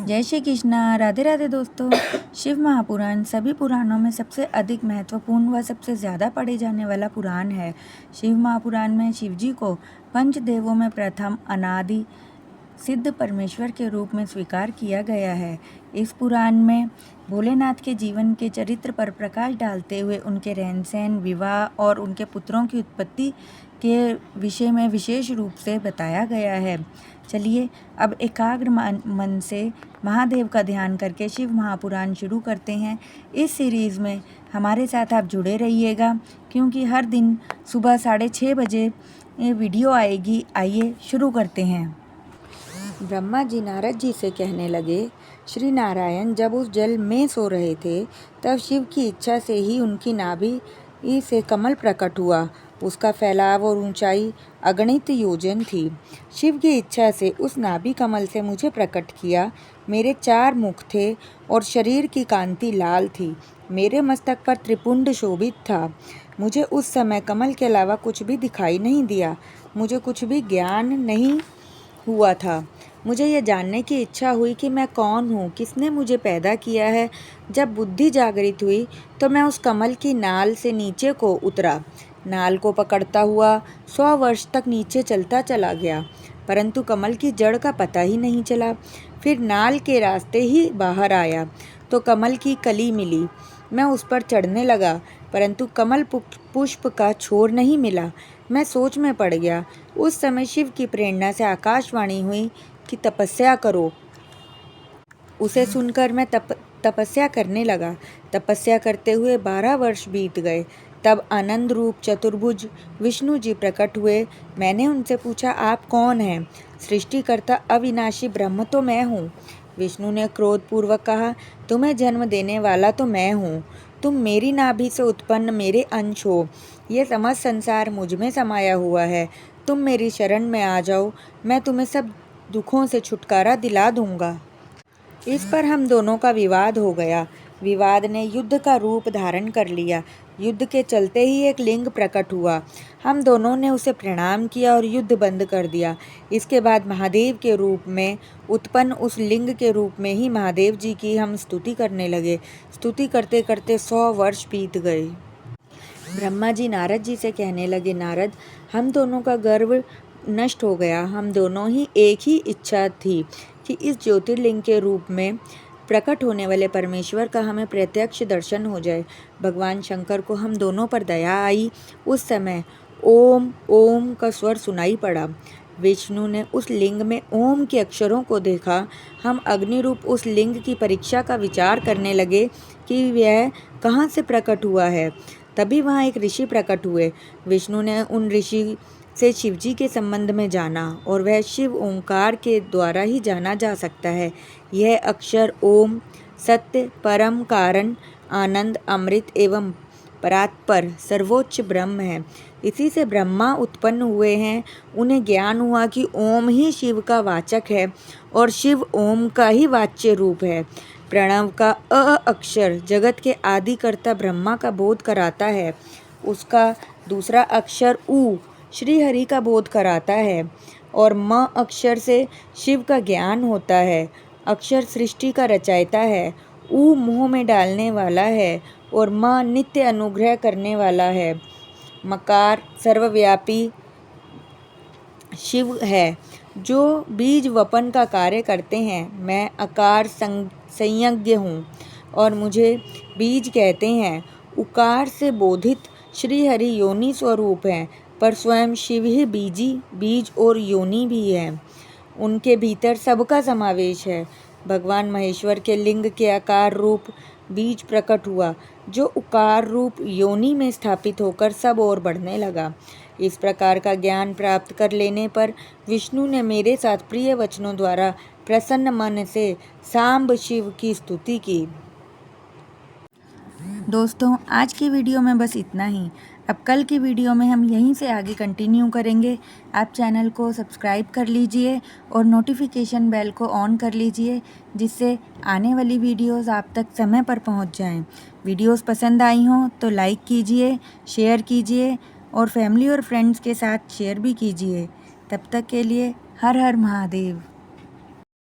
जय श्री कृष्णा। राधे राधे दोस्तों। शिव महापुराण सभी पुराणों में सबसे अधिक महत्वपूर्ण व सबसे ज़्यादा पढ़े जाने वाला पुराण है। शिव महापुराण में शिव जी को पंचदेवों में प्रथम अनादि सिद्ध परमेश्वर के रूप में स्वीकार किया गया है। इस पुराण में भोलेनाथ के जीवन के चरित्र पर प्रकाश डालते हुए उनके रहन सहन, विवाह और उनके पुत्रों की उत्पत्ति के विषय में विशेष रूप से बताया गया है। चलिए अब एकाग्र मन से महादेव का ध्यान करके शिव महापुराण शुरू करते हैं। इस सीरीज़ में हमारे साथ आप जुड़े रहिएगा, क्योंकि हर दिन सुबह 6:30 बजे ये वीडियो आएगी। आइए शुरू करते हैं। ब्रह्मा जी नारद जी से कहने लगे, श्री नारायण जब उस जल में सो रहे थे, तब शिव की इच्छा से ही उनकी नाभि से कमल प्रकट हुआ। उसका फैलाव और ऊंचाई अगणित योजन थी। शिव की इच्छा से उस नाभि कमल से मुझे प्रकट किया। मेरे 4 मुख थे और शरीर की कांति लाल थी। मेरे मस्तक पर त्रिपुंड शोभित था। मुझे उस समय कमल के अलावा कुछ भी दिखाई नहीं दिया। मुझे कुछ भी ज्ञान नहीं हुआ था। मुझे यह जानने की इच्छा हुई कि मैं कौन हूँ, किसने मुझे पैदा किया है। जब बुद्धि जागृत हुई तो मैं उस कमल की नाल से नीचे को उतरा। नाल को पकड़ता हुआ 100 वर्ष तक नीचे चलता चला गया, परंतु कमल की जड़ का पता ही नहीं चला। फिर नाल के रास्ते ही बाहर आया तो कमल की कली मिली। मैं उस पर चढ़ने लगा, परंतु कमल पुष्प का छोर नहीं मिला। मैं सोच में पड़ गया। उस समय शिव की प्रेरणा से आकाशवाणी हुई कि तपस्या करो। उसे सुनकर मैं तपस्या करने लगा। तपस्या करते हुए 12 वर्ष बीत गए। तब आनंद रूप चतुर्भुज विष्णु जी प्रकट हुए। मैंने उनसे पूछा, आप कौन हैं? सृष्टिकर्ता अविनाशी ब्रह्म तो मैं हूँ। विष्णु ने क्रोधपूर्वक कहा, तुम्हें जन्म देने वाला तो मैं हूँ। तुम मेरी नाभि से उत्पन्न मेरे अंश हो। ये समस्त संसार मुझ में समाया हुआ है। तुम मेरी शरण में आ जाओ, मैं तुम्हें सब दुखों से छुटकारा दिला दूंगा। इस पर हम दोनों का विवाद हो गया। विवाद ने युद्ध का रूप धारण कर लिया। युद्ध के चलते ही एक लिंग प्रकट हुआ। हम दोनों ने उसे प्रणाम किया और युद्ध बंद कर दिया। इसके बाद महादेव के रूप में उत्पन्न उस लिंग के रूप में ही महादेव जी की हम स्तुति करने लगे। स्तुति करते करते 100 वर्ष बीत गए। ब्रह्मा जी नारद जी से कहने लगे, नारद हम दोनों का गर्व नष्ट हो गया। हम दोनों ही एक ही इच्छा थी कि इस ज्योतिर्लिंग के रूप में प्रकट होने वाले परमेश्वर का हमें प्रत्यक्ष दर्शन हो जाए। भगवान शंकर को हम दोनों पर दया आई। उस समय ओम ओम का स्वर सुनाई पड़ा। विष्णु ने उस लिंग में ओम के अक्षरों को देखा। हम अग्नि रूप उस लिंग की परीक्षा का विचार करने लगे कि यह कहाँ से प्रकट हुआ है। तभी वहाँ एक ऋषि प्रकट हुए। विष्णु ने उन ऋषि से शिवजी के संबंध में जाना, और वह शिव ओंकार के द्वारा ही जाना जा सकता है। यह अक्षर ओम सत्य, परम कारण, आनंद, अमृत एवं परात्पर सर्वोच्च ब्रह्म है। इसी से ब्रह्मा उत्पन्न हुए हैं। उन्हें ज्ञान हुआ कि ओम ही शिव का वाचक है और शिव ओम का ही वाच्य रूप है। प्रणव का अ अक्षर जगत के आदिकर्ता ब्रह्मा का बोध कराता है। उसका दूसरा अक्षर उ श्री हरि का बोध कराता है, और म अक्षर से शिव का ज्ञान होता है। अक्षर सृष्टि का रचयिता है। उ मोह में डालने वाला है और म नित्य अनुग्रह करने वाला है। मकार सर्वव्यापी शिव है, जो बीज वपन का कार्य करते हैं। मैं अकार संयज्ञ हूँ और मुझे बीज कहते हैं। उकार से बोधित श्री हरि योनि स्वरूप हैं, पर स्वयं शिव ही बीज और योनि भी है। उनके भीतर सबका समावेश है। भगवान महेश्वर के लिंग के आकार रूप बीज प्रकट हुआ, जो उकार रूप योनि में स्थापित होकर सब ओर बढ़ने लगा। इस प्रकार का ज्ञान प्राप्त कर लेने पर विष्णु ने मेरे साथ प्रिय वचनों द्वारा प्रसन्न मन से सांब शिव की स्तुति की। दोस्तों आज की वीडियो में बस इतना ही। अब कल की वीडियो में हम यहीं से आगे कंटिन्यू करेंगे। आप चैनल को सब्सक्राइब कर लीजिए और नोटिफिकेशन बेल को ऑन कर लीजिए, जिससे आने वाली वीडियोस आप तक समय पर पहुंच जाएं। वीडियोस पसंद आई हों तो लाइक कीजिए, शेयर कीजिए और फैमिली और फ्रेंड्स के साथ शेयर भी कीजिए। तब तक के लिए हर हर महादेव।